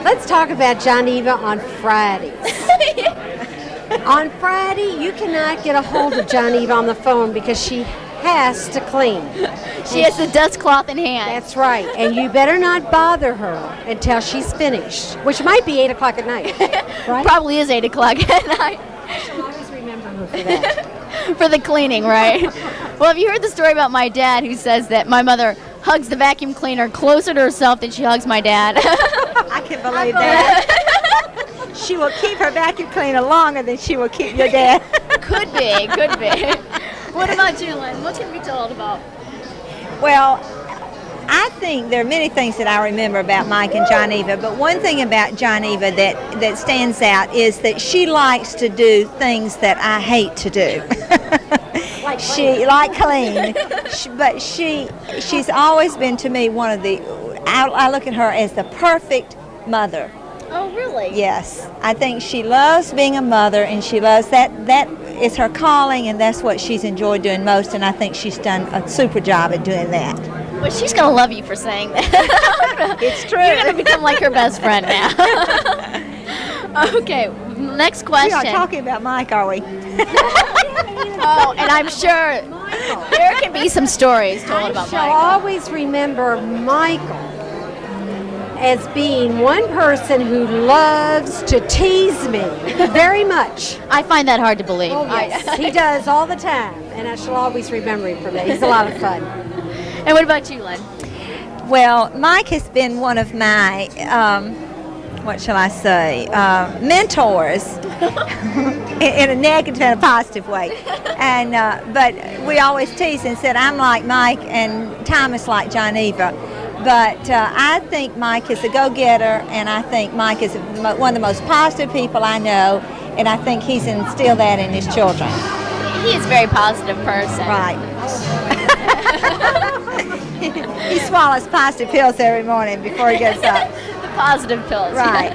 Let's talk about Geneva on Fridays. On Friday, you cannot get a hold of Geneva on the phone because she has to clean. She has the dust cloth in hand. That's right. And you better not bother her until she's finished, which might be 8 o'clock at night. Right? Probably is 8 o'clock at night. I'll always remember her for that. For the cleaning, right? Well, have you heard the story about my dad who says that my mother hugs the vacuum cleaner closer to herself than she hugs my dad? I can believe that. She will keep her vacuum cleaner longer than she will keep your dad. Could be. What about you, Lynn? What can we tell about? Well, I think there are many things that I remember about Mike and Geneva, but one thing about Geneva that stands out is that she likes to do things that I hate to do. Like clean. But she's always been to me one of the, I look at her as the perfect mother. Oh, really? Yes. I think she loves being a mother, and she loves that is her calling, and that's what she's enjoyed doing most, and I think she's done a super job at doing that. Well, she's going to love you for saying that. It's true. You're going to become like her best friend now. Okay, next question. We are talking about Mike, are we? Oh, and I'm sure there can be some stories told about I shall Michael. always remember Michael as being one person who loves to tease me very much. I find that hard to believe. Oh, yes. He does all the time, and I shall always remember him for that. He's a lot of fun. And what about you, Lynn? Well, Mike has been one of my, what shall I say, mentors in a negative and a positive way. And but we always tease and said, I'm like Mike and Thomas like Geneva. But I think Mike is a go-getter, and I think Mike is one of the most positive people I know, and I think he's instilled that in his children. He is a very positive person. Right. He swallows positive pills every morning before he gets up. The positive pills. Right.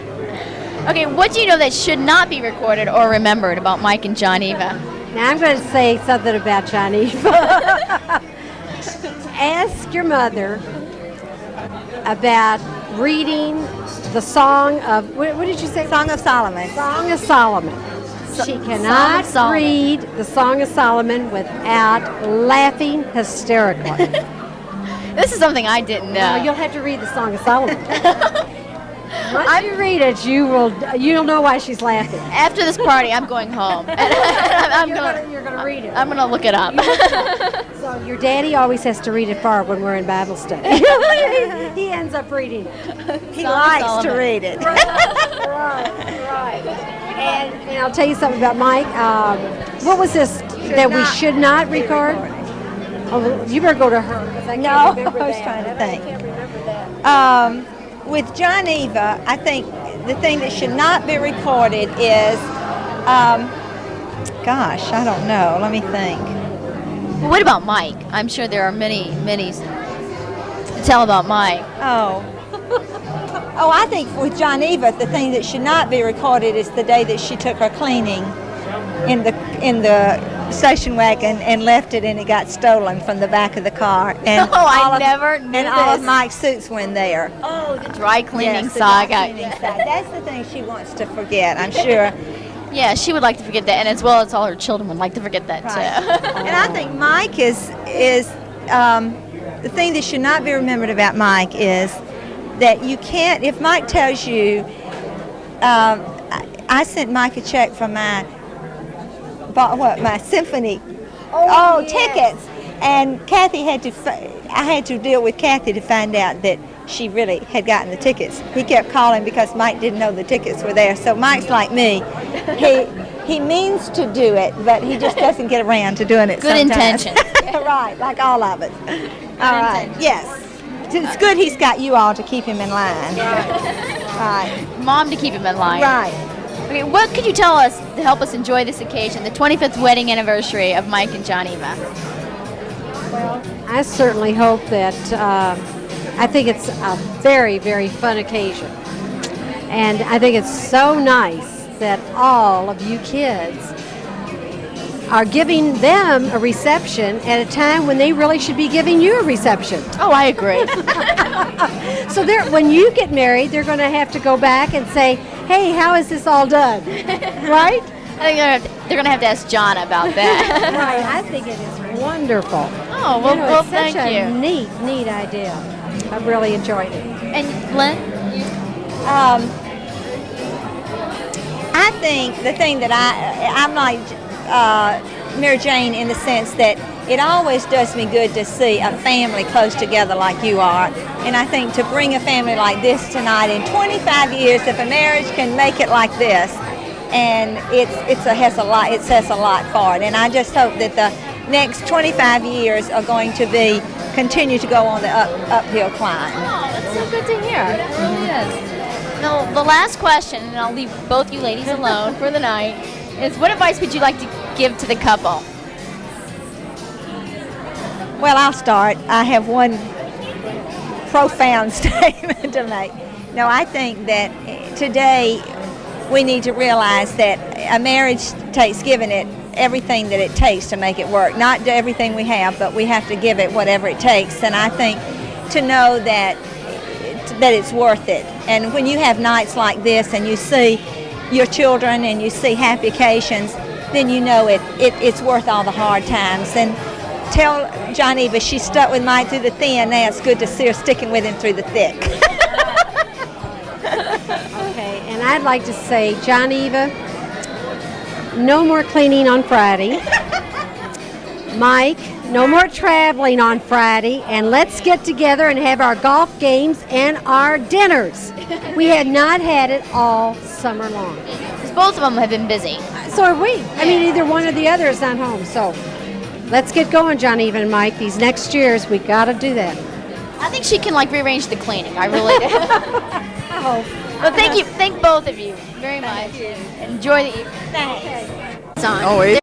Okay, what do you know that should not be recorded or remembered about Mike and Geneva? Now I'm going to say something about Geneva. Ask your mother about reading the song of, what did you say? Song of Solomon. Song of Solomon. She cannot read the Song of Solomon without laughing hysterically. This is something I didn't know. You'll have to read the Song of Solomon. Once you read it, you'll know why she's laughing. After this party, I'm going home. You're gonna read it. I'm going to look it up. So your daddy always has to read it for her when we're in Bible study. He ends up reading it. He likes to read it. Right. And I'll tell you something about Mike. What was this that we should not record? Oh, you better go to her. I can't remember I was that. trying to think. I can't remember that. With Geneva, I think the thing that should not be recorded is, gosh, I don't know. Let me think. Well, what about Mike? I'm sure there are many to tell about Mike. Oh, I think with Geneva, the thing that should not be recorded is the day that she took her cleaning in the station wagon and left it, and it got stolen from the back of the car. And I never knew And all of Mike's suits were in there. Oh, the dry cleaning Yes, the saga. dry cleaning saga. That's the thing she wants to forget, I'm sure. Yeah, she would like to forget that, and as well as all her children would like to forget that too. And I think Mike is the thing that should not be remembered about Mike is that you can't, if Mike tells you, I sent Mike a check for my symphony tickets, and Kathy I had to deal with Kathy to find out that she really had gotten the tickets. He kept calling because Mike didn't know the tickets were there. So Mike's like me. He means to do it, but he just doesn't get around to doing it Good sometimes. intention. Right, like all of us. All right, yes. It's good he's got you all to keep him in line. Right. Mom to keep him in line. Right. Okay, what could you tell us to help us enjoy this occasion, the 25th wedding anniversary of Mike and Geneva? Well, I certainly hope that, I think it's a very, very fun occasion. And I think it's so nice that all of you kids are giving them a reception at a time when they really should be giving you a reception. Oh, I agree. So when you get married, they're going to have to go back and say, hey, how is this all done? Right? I think they're going to have to ask John about that. Right. I think it is wonderful. Oh, well, well it's such thank a you. neat idea. I've really enjoyed it. And Lynn? I think the thing that I'm like Mary Jane in the sense that it always does me good to see a family close together like you are. And I think to bring a family like this tonight in 25 years, if a marriage can make it like this, and it says a lot for it. And I just hope that the next 25 years are going to continue to go on the uphill climb. Oh, that's so good to hear. It really is. Now, the last question, and I'll leave both you ladies alone for the night, is what advice would you like to give to the couple? Well, I'll start. I have one profound statement to make. No, I think that today we need to realize that a marriage takes giving it everything that it takes to make it work. Not everything we have, but we have to give it whatever it takes. And I think to know that it's worth it. And when you have nights like this and you see your children and you see happy occasions, then you know it's worth all the hard times. And tell John Eva she stuck with Mike through the thin. Now it's good to see her sticking with him through the thick. Okay, and I'd like to say, John Eva, no more cleaning on Friday. Mike, no more traveling on Friday, and let's get together and have our golf games and our dinners. We had not had it all summer long. Because both of them have been busy. So have we. I mean, either one or the other is not home. So let's get going, John Eva and Mike. These next years, we got to do that. I think she can rearrange the cleaning. I really do. I hope. Well, thank both of you very much. Enjoy the evening. Thanks. It's on. Oh,